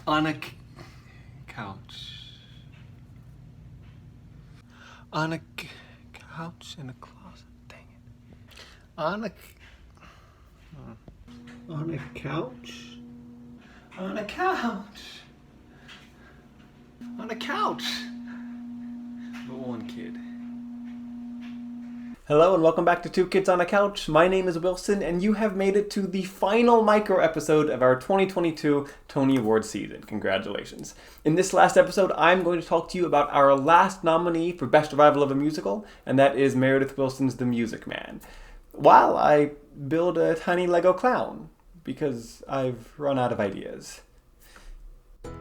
On a couch. On a couch in a closet. Dang it. On a couch. On a couch. On a couch. But one kid. Hello and welcome back to Two Kids on a Couch. My name is Wilson and you have made it to the final micro episode of our 2022 Tony Awards season. Congratulations. In this last episode, I'm going to talk to you about our last nominee for Best Revival of a Musical, and that is Meredith Willson's The Music Man, while I build a tiny Lego clown, because I've run out of ideas.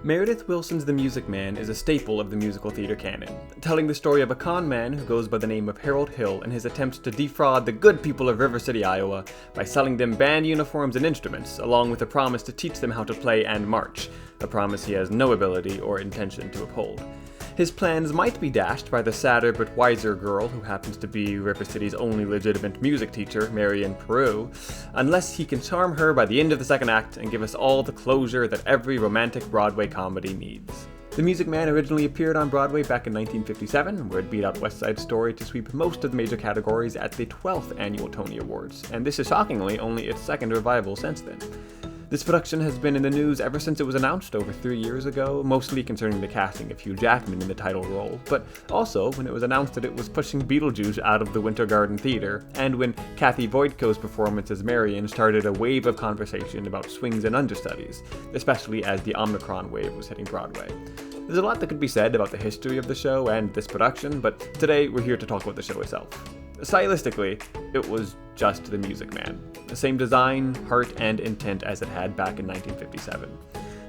Meredith Willson's The Music Man is a staple of the musical theater canon, telling the story of a con man who goes by the name of Harold Hill and his attempts to defraud the good people of River City, Iowa, by selling them band uniforms and instruments, along with a promise to teach them how to play and march, a promise he has no ability or intention to uphold. His plans might be dashed by the sadder but wiser girl who happens to be River City's only legitimate music teacher, Marion Peru, unless he can charm her by the end of the second act and give us all the closure that every romantic Broadway comedy needs. The Music Man originally appeared on Broadway back in 1957, where it beat out West Side Story to sweep most of the major categories at the 12th annual Tony Awards, and this is shockingly only its second revival since then. This production has been in the news ever since it was announced over 3 years ago, mostly concerning the casting of Hugh Jackman in the title role, but also when it was announced that it was pushing Beetlejuice out of the Winter Garden Theater, and when Kathy Voigtko's performance as Marion started a wave of conversation about swings and understudies, especially as the Omicron wave was hitting Broadway. There's a lot that could be said about the history of the show and this production, but today we're here to talk about the show itself. Stylistically, it was just The Music Man. The same design, heart, and intent as it had back in 1957.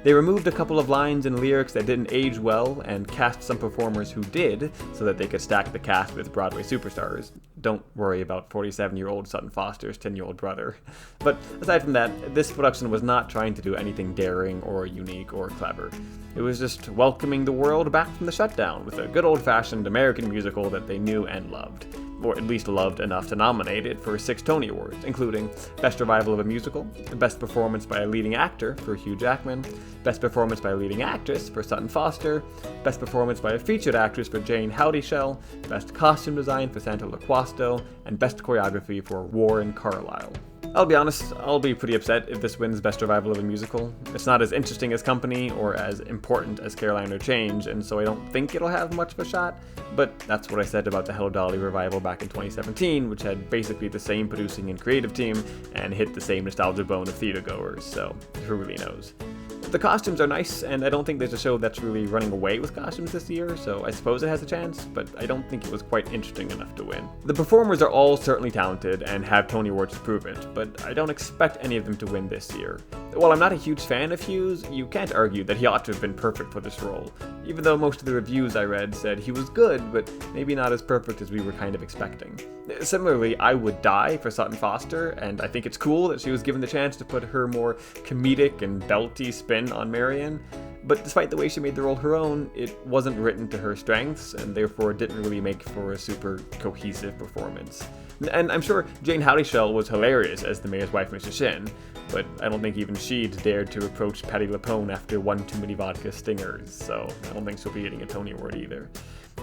They removed a couple of lines and lyrics that didn't age well and cast some performers who did so that they could stack the cast with Broadway superstars. Don't worry about 47-year-old Sutton Foster's 10-year-old brother. But aside from that, this production was not trying to do anything daring or unique or clever. It was just welcoming the world back from the shutdown with a good old-fashioned American musical that they knew and loved. Or at least loved enough to nominate it for 6 Tony Awards, including Best Revival of a Musical, Best Performance by a Leading Actor for Hugh Jackman, Best Performance by a Leading Actress for Sutton Foster, Best Performance by a Featured Actress for Jane Howdyshell, Best Costume Design for Santa LaQuasto, and Best Choreography for Warren Carlyle. I'll be honest, I'll be pretty upset if this wins Best Revival of a Musical. It's not as interesting as Company or as important as Caroline or Change, and so I don't think it'll have much of a shot, but that's what I said about the Hello Dolly revival back in 2017, which had basically the same producing and creative team and hit the same nostalgia bone of theatergoers, so who really knows. The costumes are nice, and I don't think there's a show that's really running away with costumes this year, so I suppose it has a chance, but I don't think it was quite interesting enough to win. The performers are all certainly talented and have Tony Awards to prove it, but I don't expect any of them to win this year. While I'm not a huge fan of Hughes, you can't argue that he ought to have been perfect for this role, even though most of the reviews I read said he was good, but maybe not as perfect as we were kind of expecting. Similarly, I would die for Sutton Foster, and I think it's cool that she was given the chance to put her more comedic and belty spin on Marion, but despite the way she made the role her own, it wasn't written to her strengths, and therefore didn't really make for a super cohesive performance. And I'm sure Jane Howdyshell was hilarious as the mayor's wife, Mrs. Shin, but I don't think even she'd dared to approach Patti LuPone after one too many vodka stingers, so I don't think she'll be getting a Tony Award either.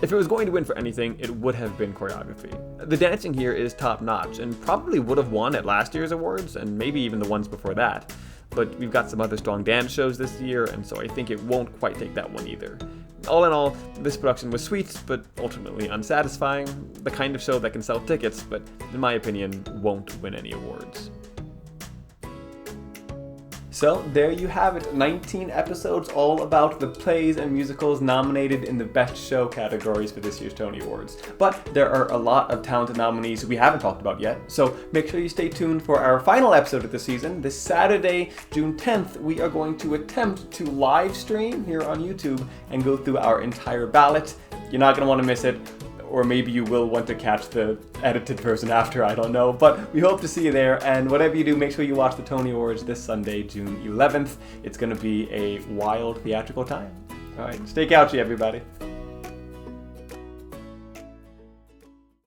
If it was going to win for anything, it would have been choreography. The dancing here is top-notch, and probably would have won at last year's awards, and maybe even the ones before that. But we've got some other strong dance shows this year, and so I think it won't quite take that one either. All in all, this production was sweet, but ultimately unsatisfying, the kind of show that can sell tickets, but in my opinion, won't win any awards. So there you have it, 19 episodes all about the plays and musicals nominated in the Best Show categories for this year's Tony Awards. But there are a lot of talented nominees we haven't talked about yet, so make sure you stay tuned for our final episode of the season. This Saturday, June 10th, we are going to attempt to live stream here on YouTube and go through our entire ballot. You're not going to want to miss it. Or maybe you will want to catch the edited version after, I don't know. But we hope to see you there, and whatever you do, make sure you watch the Tony Awards this Sunday, June 11th. It's going to be a wild theatrical time. All right, stay couchy, everybody.